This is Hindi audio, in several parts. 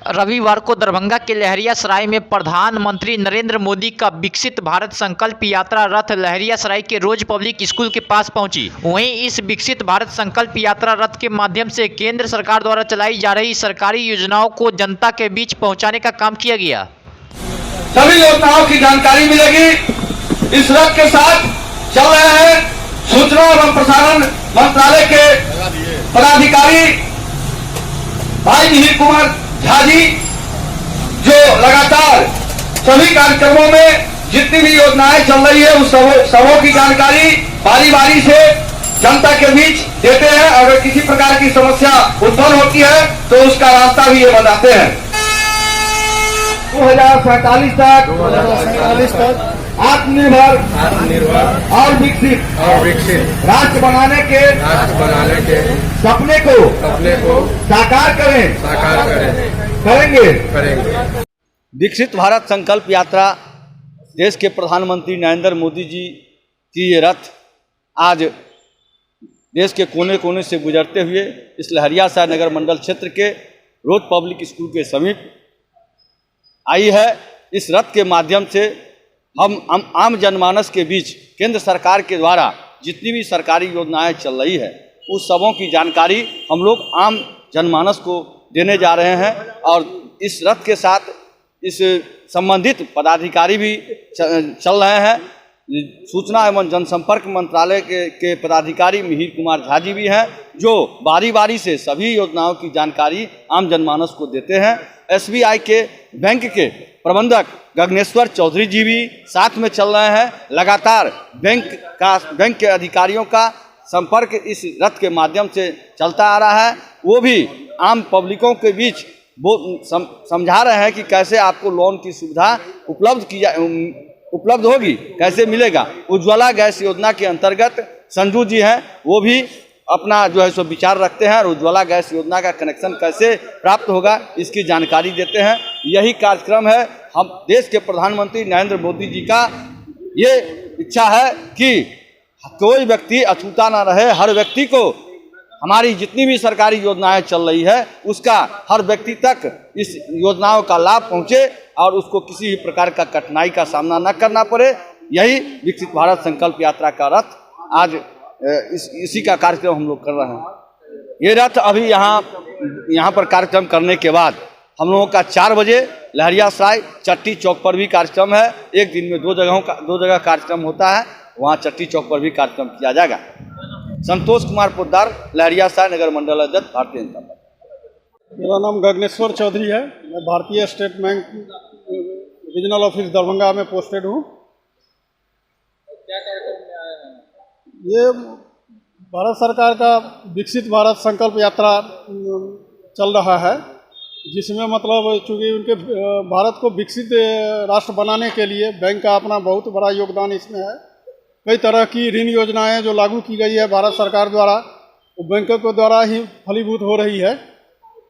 रविवार को दरभंगा के लहरियासराय में प्रधानमंत्री नरेंद्र मोदी का विकसित भारत संकल्प यात्रा रथ लहरियासराय के रोज पब्लिक स्कूल के पास पहुंची। वहीं इस विकसित भारत संकल्प यात्रा रथ के माध्यम से केंद्र सरकार द्वारा चलाई जा रही सरकारी योजनाओं को जनता के बीच पहुंचाने का काम किया गया। सभी योजनाओं की जानकारी मिलेगी। इस रथ के साथ चल रहे हैं सूचना एवं प्रसारण मंत्रालय के पदाधिकारी भाई मिहिर कुमार झा जी, जो लगातार सभी कार्यक्रमों में जितनी भी योजनाएं चल रही है उस सबों की जानकारी बारी बारी से जनता के बीच देते हैं। अगर किसी प्रकार की समस्या उत्पन्न होती है तो उसका रास्ता भी ये बताते हैं। 2047 तक आत्मनिर्भर और विकसित राष्ट्र बनाने के सपने को साकार करेंगे। विकसित भारत संकल्प यात्रा देश के प्रधानमंत्री नरेंद्र मोदी जी की ये रथ आज देश के कोने कोने से गुजरते हुए इस लहरियासराय नगर मंडल क्षेत्र के रोज पब्लिक स्कूल के समीप आई है। इस रथ के माध्यम से हम आम जनमानस के बीच केंद्र सरकार के द्वारा जितनी भी सरकारी योजनाएं चल रही है उस सबों की जानकारी हम लोग आम जनमानस को देने जा रहे हैं। और इस रथ के साथ इस संबंधित पदाधिकारी भी चल रहे हैं। सूचना एवं जनसंपर्क मंत्रालय के पदाधिकारी मिहिर कुमार झा जी भी हैं, जो बारी बारी से सभी योजनाओं की जानकारी आम जनमानस को देते हैं। SBI के बैंक के प्रबंधक गगनेश्वर चौधरी जी भी साथ में चल रहे हैं। लगातार बैंक के अधिकारियों का संपर्क इस रथ के माध्यम से चलता आ रहा है। वो भी आम पब्लिकों के बीच वो समझा रहे हैं कि कैसे आपको लोन की सुविधा उपलब्ध होगी, कैसे मिलेगा। उज्ज्वला गैस योजना के अंतर्गत संजू जी हैं, वो भी अपना जो है सो विचार रखते हैं और उज्ज्वला गैस योजना का कनेक्शन कैसे प्राप्त होगा इसकी जानकारी देते हैं। यही कार्यक्रम है। हम देश के प्रधानमंत्री नरेंद्र मोदी जी का ये इच्छा है कि कोई व्यक्ति अछूता ना रहे, हर व्यक्ति को हमारी जितनी भी सरकारी योजनाएं चल रही है उसका हर व्यक्ति तक इस योजनाओं का लाभ पहुंचे और उसको किसी भी प्रकार का कठिनाई का सामना न करना पड़े। यही विकसित भारत संकल्प यात्रा का रथ आज इसी का कार्यक्रम हम लोग कर रहे हैं। ये रथ अभी यहाँ पर कार्यक्रम करने के बाद हम लोगों का 4 बजे लहरियासराय चट्टी चौक पर भी कार्यक्रम है। एक दिन में दो जगह कार्यक्रम होता है, वहाँ चट्टी चौक पर भी कार्यक्रम किया जाएगा। संतोष कुमार पोद्दार, लहरियासराय नगर मंडल अध्यक्ष, भारतीय जनता पार्टी। मेरा नाम गगनेश्वर चौधरी है। मैं भारतीय state bank regional office Darbhanga में पोस्टेड हूँ। क्या कार्यक्रम में आए हैं? ये भारत सरकार का विकसित भारत संकल्प यात्रा चल रहा है, जिसमें मतलब चूँकि उनके भारत को विकसित राष्ट्र बनाने के लिए बैंक का अपना बहुत बड़ा योगदान इसमें है। कई तरह की ऋण योजनाएं जो लागू की गई है भारत सरकार द्वारा, वो बैंकों के द्वारा ही फलीभूत हो रही है।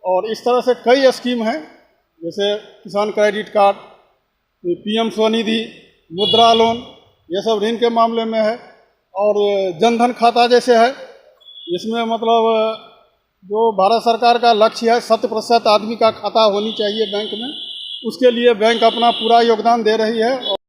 और इस तरह से कई स्कीम हैं, जैसे किसान क्रेडिट कार्ड, PM स्वनिधि, मुद्रा लोन, ये सब ऋण के मामले में है। और जनधन खाता जैसे है, इसमें मतलब जो भारत सरकार का लक्ष्य है 100% आदमी का खाता होनी चाहिए बैंक में, उसके लिए बैंक अपना पूरा योगदान दे रही है।